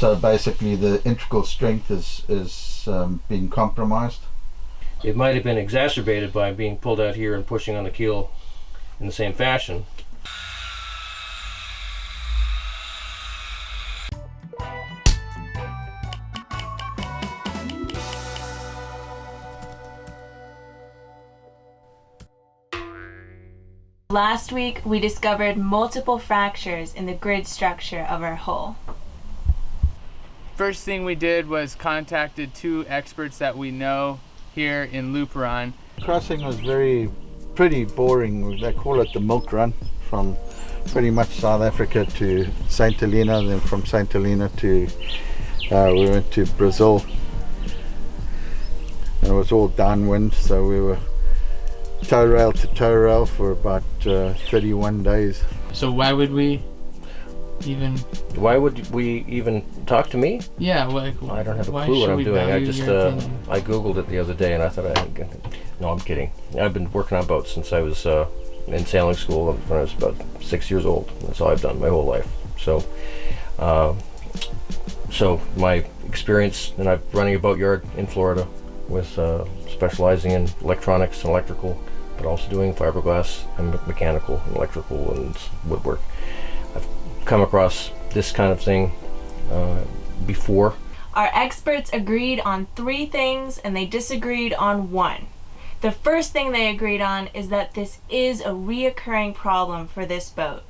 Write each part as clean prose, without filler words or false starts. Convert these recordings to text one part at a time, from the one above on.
So basically the integral strength is being compromised. It might have been exacerbated by being pulled out here and pushing on the keel in the same fashion. Last week, we discovered multiple fractures in the grid structure of our hull. First thing we did was contacted 2 experts that we know here in Luperon. Crossing was pretty boring. They call it the milk run, from pretty much South Africa to St. Helena, then from St. Helena to we went to Brazil. And it was all downwind, so we were tow rail to tow rail for about 31 days. So why would we even talk to me? Yeah, I don't have a clue what I'm doing. I just I googled it the other day and I thought no, I'm kidding. I've been working on boats since I was in sailing school when I was about 6 years old. That's all I've done my whole life. So so my experience, and I'm running a boatyard in Florida with specializing in electronics and electrical, but also doing fiberglass and mechanical and electrical and woodwork. I've come across this kind of thing before. Our experts agreed on 3 things and they disagreed on 1. The first thing they agreed on is that this is a reoccurring problem for this boat.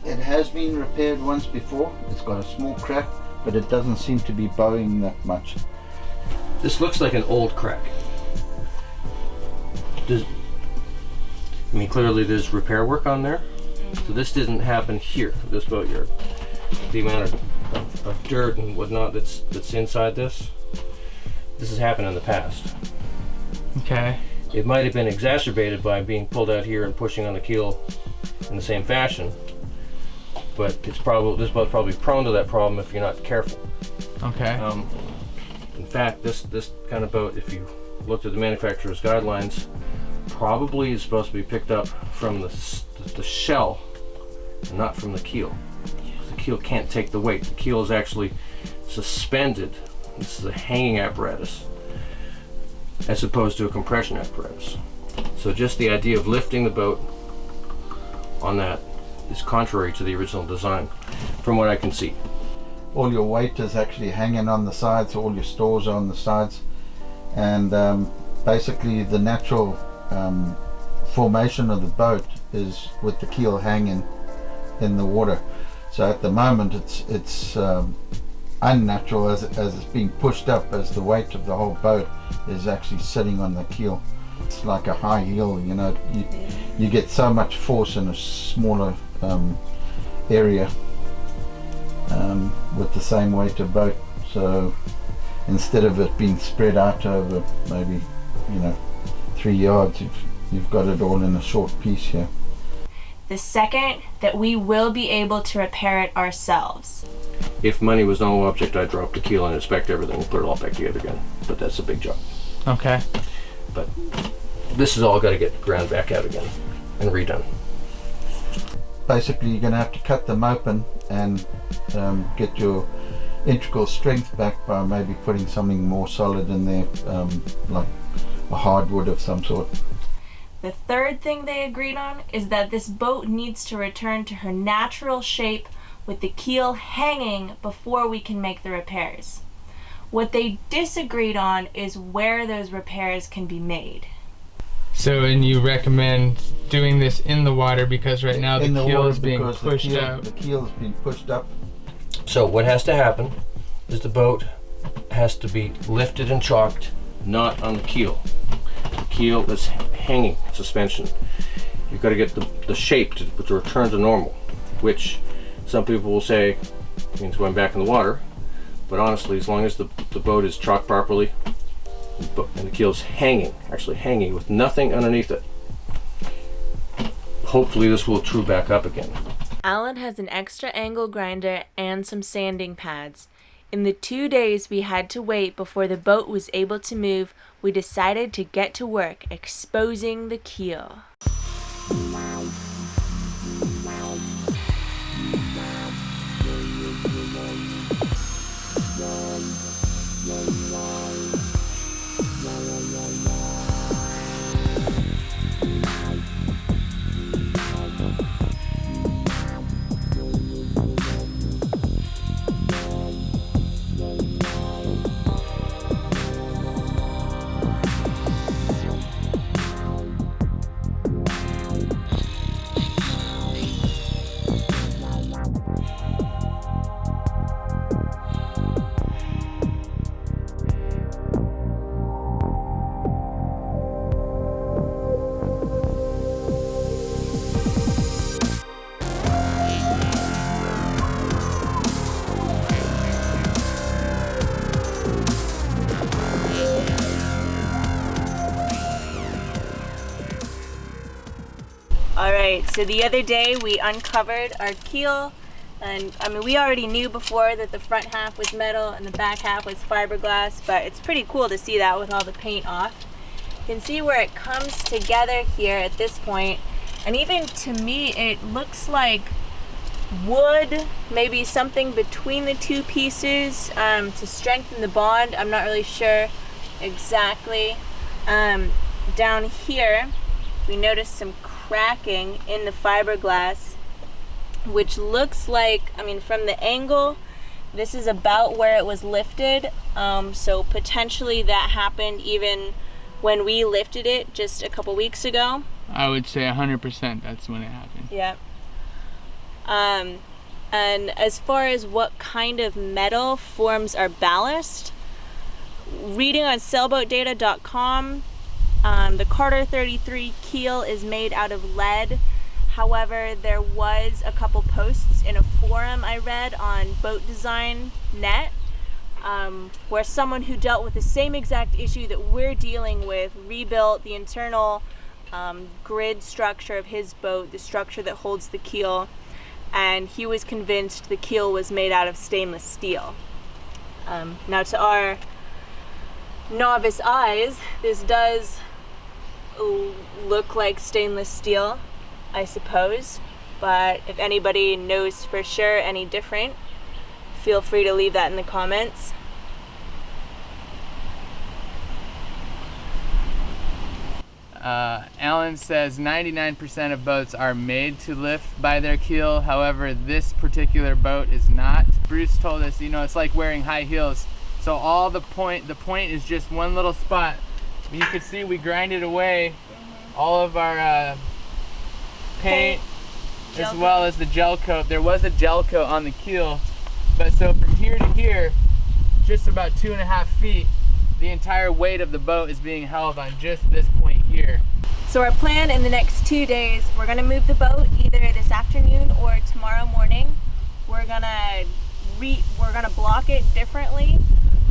It has been repaired once before. It's got a small crack, but it doesn't seem to be bowing that much. This looks like an old crack. Clearly there's repair work on there. So this didn't happen here, this boatyard. The amount of dirt and whatnot that's inside this has happened in the past. Okay. It might have been exacerbated by being pulled out here and pushing on the keel in the same fashion, but this boat's probably prone to that problem if you're not careful. Okay. In fact, this kind of boat, if you looked at the manufacturer's guidelines, probably is supposed to be picked up from the shell, and not from the keel. The keel can't take the weight. The keel is actually suspended. This is a hanging apparatus, as opposed to a compression apparatus. So just the idea of lifting the boat on that is contrary to the original design, from what I can see. All your weight is actually hanging on the sides, all your stores are on the sides, and basically the natural formation of the boat is with the keel hanging in the water. So at the moment it's unnatural as it's being pushed up, as the weight of the whole boat is actually sitting on the keel. It's like a high heel, you know, you get so much force in a smaller area with the same weight of boat. So instead of it being spread out over maybe 3 yards, you've got it all in a short piece here. The second, that we will be able to repair it ourselves. If money was no object, I'd drop the keel and inspect everything and put it all back together again. But that's a big job. Okay. But this is all got to get ground back out again and redone. Basically, you're going to have to cut them open and get your integral strength back by maybe putting something more solid in there, like a hardwood of some sort. The third thing they agreed on is that this boat needs to return to her natural shape with the keel hanging before we can make the repairs. What they disagreed on is where those repairs can be made. So, and you recommend doing this in the water because right now the keel is being pushed out. The keel is being pushed up. So what has to happen is the boat has to be lifted and chalked, not on the keel. The keel is hanging suspension. You've got to get the shape to return to normal, which some people will say means going back in the water. But honestly, as long as the boat is chalked properly and the keel's actually hanging with nothing underneath it, hopefully this will true back up again. Alan has an extra angle grinder and some sanding pads. In the 2 days we had to wait before the boat was able to move, we decided to get to work exposing the keel. Alright, so the other day we uncovered our keel, and I mean we already knew before that the front half was metal and the back half was fiberglass, but it's pretty cool to see that with all the paint off. You can see where it comes together here at this point, and even to me it looks like wood, maybe something between the two pieces to strengthen the bond. I'm not really sure exactly. Down here we noticed some cracking in the fiberglass, which looks like, I mean from the angle, this is about where it was lifted, so potentially that happened even when we lifted it just a couple weeks ago. I would say 100% that's when it happened. Yeah. And as far as what kind of metal forms our ballast, reading on sailboatdata.com, the Carter 33 keel is made out of lead. However, there was a couple posts in a forum I read on Boat Design Net where someone who dealt with the same exact issue that we're dealing with rebuilt the internal grid structure of his boat, the structure that holds the keel, and he was convinced the keel was made out of stainless steel. Now to our novice eyes, this does look like stainless steel, I suppose, but if anybody knows for sure any different, feel free to leave that in the comments. Alan says 99% of boats are made to lift by their keel. However, this particular boat is not. Bruce told us, you know, it's like wearing high heels. So all the point is just one little spot. You can see we grinded away all of our paint as well as the gel coat. There was a gel coat on the keel, but so from here to here, just about 2.5 feet, the entire weight of the boat is being held on just this point here. So our plan in the next 2 days, we're gonna move the boat either this afternoon or tomorrow morning. We're gonna block it differently.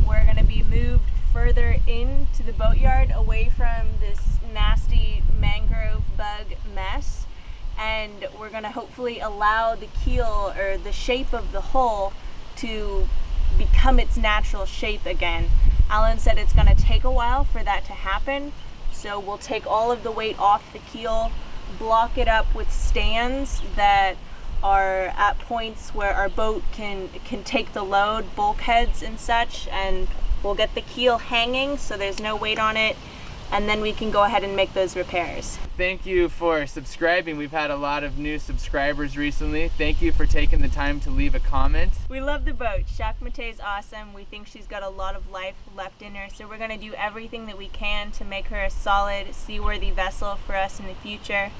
We're gonna be moved further into the boatyard away from this nasty mangrove bug mess, and we're gonna hopefully allow the keel or the shape of the hull to become its natural shape again. Alan said it's gonna take a while for that to happen, so we'll take all of the weight off the keel, block it up with stands that are at points where our boat can take the load, bulkheads and such, and we'll get the keel hanging so there's no weight on it, and then we can go ahead and make those repairs. Thank you for subscribing. We've had a lot of new subscribers recently. Thank you for taking the time to leave a comment. We love the boat. Shakmate is awesome. We think she's got a lot of life left in her, so we're gonna do everything that we can to make her a solid, seaworthy vessel for us in the future.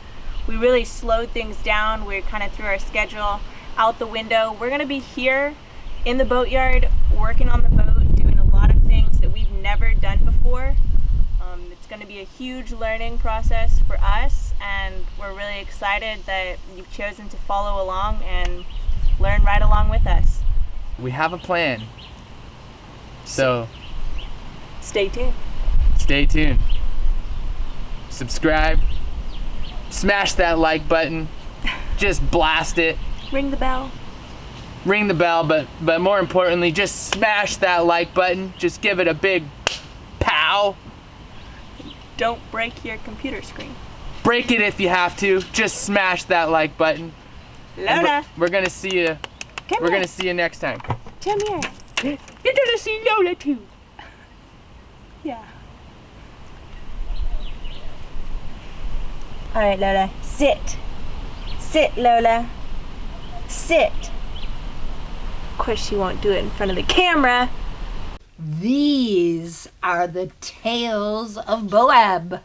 We really slowed things down. We kind of threw our schedule out the window. We're gonna be here in the boatyard working on the boat, doing a lot of things that we've never done before. It's going to be a huge learning process for us, and we're really excited that you've chosen to follow along and learn right along with us. We have a plan, so stay tuned. Stay tuned. Subscribe. Smash that like button. Just blast it. Ring the bell. Ring the bell, but more importantly, just smash that like button. Just give it a big pow. Don't break your computer screen. Break it if you have to. Just smash that like button. Lola. We're gonna see you. We're gonna see you next time. Come here. You're gonna see Lola too. Yeah. All right, Lola. Sit. Sit, Lola. Sit. Of course, she won't do it in front of the camera. These are the tales of Boab.